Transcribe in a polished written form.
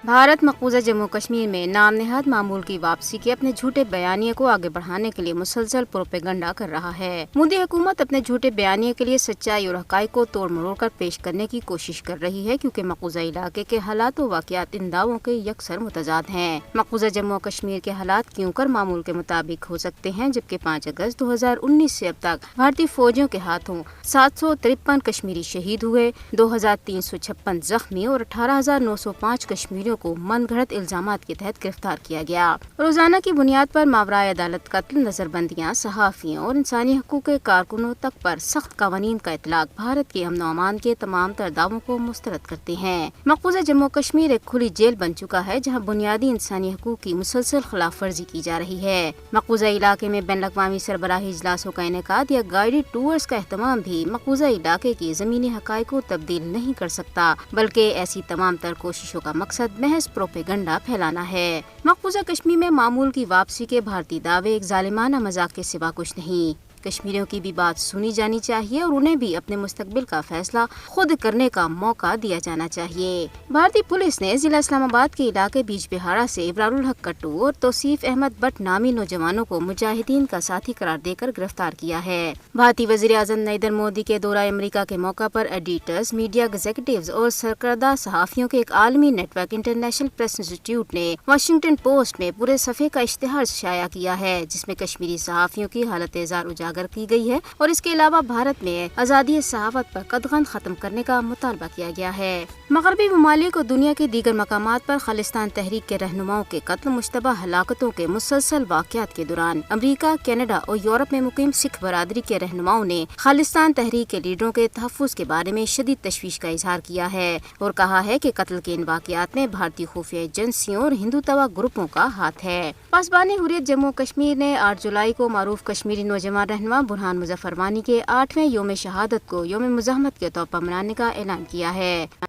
भारत मकबूजा जम्मू कश्मीर में नाम नेहाद मामूल की वापसी के अपने झूठे बयानिए को आगे बढ़ाने के लिए मुसलसल प्रोपेगंडा कर रहा है। मोदी हुकूमत अपने झूठे बयानिए के लिए सच्चाई और हकाइक को तोड़ मरोड़ कर पेश करने की कोशिश कर रही है, क्योंकि मकबूजा इलाके के हालात और वाक़यात इन दावों के यकसर मुतजाद हैं। मकबूजा जम्मू और कश्मीर के हालात क्यों कर मामूल के मुताबिक हो सकते हैं, जबकि 5 अगस्त 2019 से अब तक भारतीय फौजियों के हाथों 753 कश्मीरी शहीद हुए, 2356 जख्मी और 18,905 कश्मीरियों को मनगढ़ंत इल्जामात के तहत गिरफ्तार किया गया। रोजाना की बुनियाद पर मावराए अदालत कत्ल, नजरबंदियां, सहाफियों और इंसानी हकूक के कारकुनों तक पर सख्त कवानीन का इतलाक भारत के अमन अमान के तमाम तर दावों को मुस्तरद करते हैं। मकबूजा जम्मू कश्मीर एक खुली जेल बन चुका है, जहाँ बुनियादी इंसानी हकूक की मुसलसल खिलाफ वर्जी की जा रही है। मकबूजा इलाके में बैन अवी सरबराही इजलासों का इनेकाद या गाइडेड टूर्स का एहतमाम भी मकबूजा इलाके की जमीनी हकाइक को तब्दील नहीं कर सकता, बल्कि ऐसी तमाम तर कोशिशों का मकसद महज प्रोपेगंडा फैलाना है। मकबूजा कश्मीर में मामूल की वापसी के भारतीय दावे एक जालिमाना मजाक के सिवा कुछ नहीं। कश्मीरियों की भी बात सुनी जानी चाहिए और उन्हें भी अपने मुस्तकबिल का फैसला खुद करने का मौका दिया जाना चाहिए। भारतीय पुलिस ने जिला इस्लामाबाद के इलाके बीज बिहाड़ा से इब्रारुल हक कट्टू और तौसीफ अहमद बट नामी नौजवानों को मुजाहिदीन का साथी करार देकर गिरफ्तार किया है। भारतीय वजीर आज़म नरेंद्र मोदी के दौरा अमेरिका के मौका पर एडिटर्स, मीडिया एग्जीक्यूटिव्स और सरकर्दा सहाफियों के एक आलमी नेटवर्क इंटरनेशनल प्रेस इंस्टीट्यूट ने वाशिंगटन पोस्ट में पूरे सफ़े का इश्तिहार शाया किया है, जिसमें कश्मीरी सहाफियों की हालत-ए-जार उजागर की गई है और इसके अलावा भारत में आज़ादी सहाफत पर कतगन खत्म करने का मुतालबा किया गया है। मगरबी ममालिक और दुनिया के दीगर मकामात पर खालिस्तान तहरीक के रहनुमाओं के कत्ल, मुश्तबा हलाकतों के मुसलसल वाक़यात के दौरान अमरीका, कनाडा और यूरोप में मुकीम सिख बरादरी के रहनुमाओं ने खालिस्तान तहरीक के लीडरों के तहफ़्फ़ुज़ के बारे में शदीद तशवीश का इजहार किया है और कहा है कि कत्ल के इन वाक़यात में भारतीय खुफिया एजेंसियों और हिंदुत्वा ग्रुपों का हाथ है। पासबान हुर्रियत जम्मू कश्मीर ने 8 जुलाई को मारूफ कश्मीरी नौजवान रहनुमा बुरहान मुजफ्फर वानी के 8वें योम शहादत को योम मुज़ाहमत के तौर पर मनाने का ऐलान किया है।